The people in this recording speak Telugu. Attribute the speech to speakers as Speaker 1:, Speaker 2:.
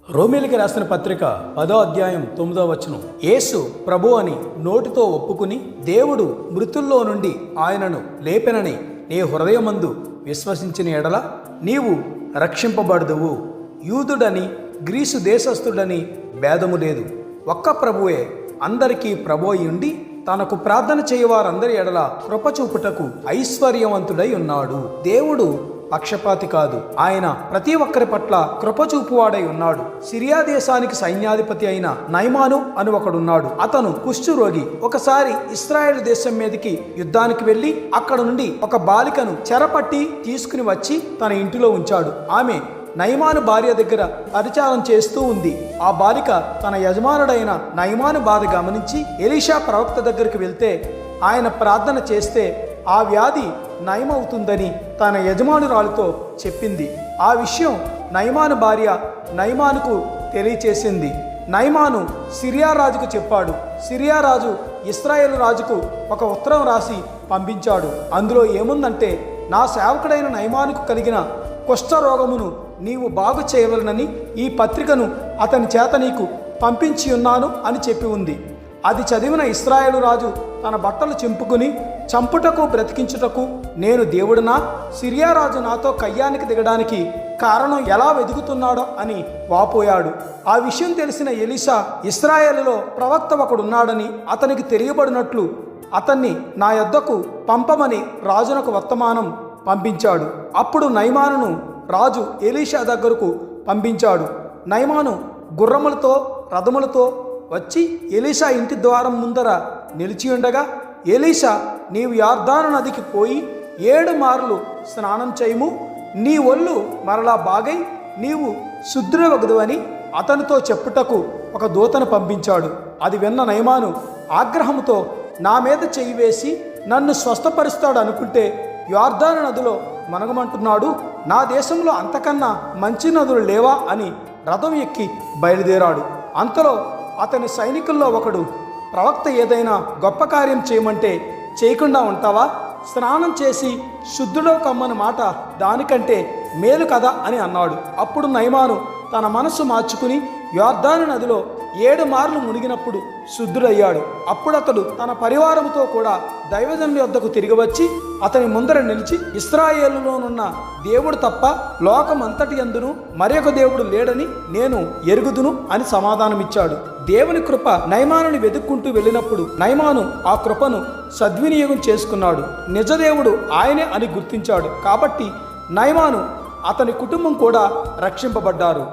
Speaker 1: రోమీయులకు రాసిన పత్రిక 10వ అధ్యాయం 9వ వచనం. యేసు ప్రభు అని నోటితో ఒప్పుకుని దేవుడు మృతుల్లో నుండి ఆయనను లేపెనని నీ హృదయమందు విశ్వసించిన ఎడల నీవు రక్షింపబడదువు. యూదుడని గ్రీసు దేశస్థుడని భేదము లేదు, ఒక్క ప్రభువే అందరికీ ప్రభువై ఉండి తనకు ప్రార్థన చేయవారందరి ఎడల కృప చూపుటకు ఐశ్వర్యవంతుడై ఉన్నాడు. దేవుడు పక్షపాతి కాదు, ఆయన ప్రతి ఒక్కరి పట్ల కృపచూపువాడై ఉన్నాడు. సిరియా దేశానికి సైన్యాధిపతి అయిన నయమాను అని ఒకడున్నాడు. అతను కుష్ఠరోగి. ఒకసారి ఇశ్రాయేలు దేశం మీదకి యుద్ధానికి వెళ్లి అక్కడ నుండి ఒక బాలికను చెరపట్టి తీసుకుని వచ్చి తన ఇంటిలో ఉంచాడు. ఆమె నయమాను భార్య దగ్గర పరిచారం చేస్తూ ఉంది. ఆ బాలిక తన యజమానుడైన నయమాను బాధ గమనించి ఎలీషా ప్రవక్త దగ్గరికి వెళ్తే ఆయన ప్రార్థన చేస్తే ఆ వ్యాధి నయమవుతుందని తన యజమానురాలితో చెప్పింది. ఆ విషయం నయమాను భార్య నయమానుకు తెలియచేసింది. నయమాను సిరియా రాజుకు చెప్పాడు. సిరియా రాజు ఇశ్రాయేలు రాజుకు ఒక ఉత్తరం రాసి పంపించాడు. అందులో ఏముందంటే, నా సేవకుడైన నయమానుకు కలిగిన కుష్ఠరోగమును నీవు బాగు చేయవలనని ఈ పత్రికను అతని చేత నీకు పంపించి ఉన్నాను అని చెప్పి ఉంది. అది చదివిన ఇశ్రాయేలు రాజు తన బట్టలు చింపుకుని చంపుటకు బ్రతికించుటకు నేను దేవుడునా? సిరియా రాజు నాతో కయ్యానికి దిగడానికి కారణం ఎలా వెతుకుతున్నాడో అని వాపోయాడు. ఆ విషయం తెలిసిన ఎలీషా ఇశ్రాయేలులో ప్రవక్త ఒకడున్నాడని అతనికి తెలియబడినట్లు అతన్ని నా యొద్దకు పంపమని రాజునకు వర్తమానం పంపించాడు. అప్పుడు నయమానును రాజు ఎలీషా దగ్గరకు పంపించాడు. నయమాను గుర్రములతో రథములతో వచ్చి ఎలీషా ఇంటి ద్వారం ముందర నిలిచి ఉండగా, ఎలీషా, నీవు యొర్దాను నదికి పోయి 7 మార్లు స్నానం చేయము, నీ ఒళ్ళు మరలా బాగై నీవు శుద్ధుడవగదువని అతనితో చెప్పుటకు ఒక దూతను పంపించాడు. అది విన్న నయమాను ఆగ్రహంతో నా మీద చెయ్యి వేసి నన్ను స్వస్థపరుస్తాడు అనుకుంటే యొర్దాను నదిలో మనగమంటున్నాడు. నా దేశంలో అంతకన్నా మంచి నదులు లేవా అని రథం ఎక్కి బయలుదేరాడు. అంతలో అతని సైనికుల్లో ఒకడు, ప్రవక్త ఏదైనా గొప్ప కార్యం చేయమంటే చేయకుండా ఉంటావా? స్నానం చేసి శుద్ధుడో కమ్మని మాట దానికంటే మేలు కదా అని అన్నాడు. అప్పుడు నయమాను తన మనస్సు మార్చుకుని యొర్దాను నదిలో 7 మార్లు మునిగినప్పుడు శుద్ధుడయ్యాడు. అప్పుడు అతడు తన పరివారంతో కూడా దైవజనుని వద్దకు తిరిగి వచ్చి అతని ముందర నిలిచి, ఇశ్రాయేలులోనున్న దేవుడు తప్ప లోకమంతటి యందును మరొక దేవుడు లేడని నేను ఎరుగుదును అని సమాధానమిచ్చాడు. దేవుని కృప నయమానుని వెతుక్కుంటూ వెళ్ళినప్పుడు నయమాను ఆ కృపను సద్వినియోగం చేసుకున్నాడు. నిజదేవుడు ఆయనే అని గుర్తించాడు. కాబట్టి నయమాను అతని కుటుంబం కూడా రక్షింపబడ్డారు.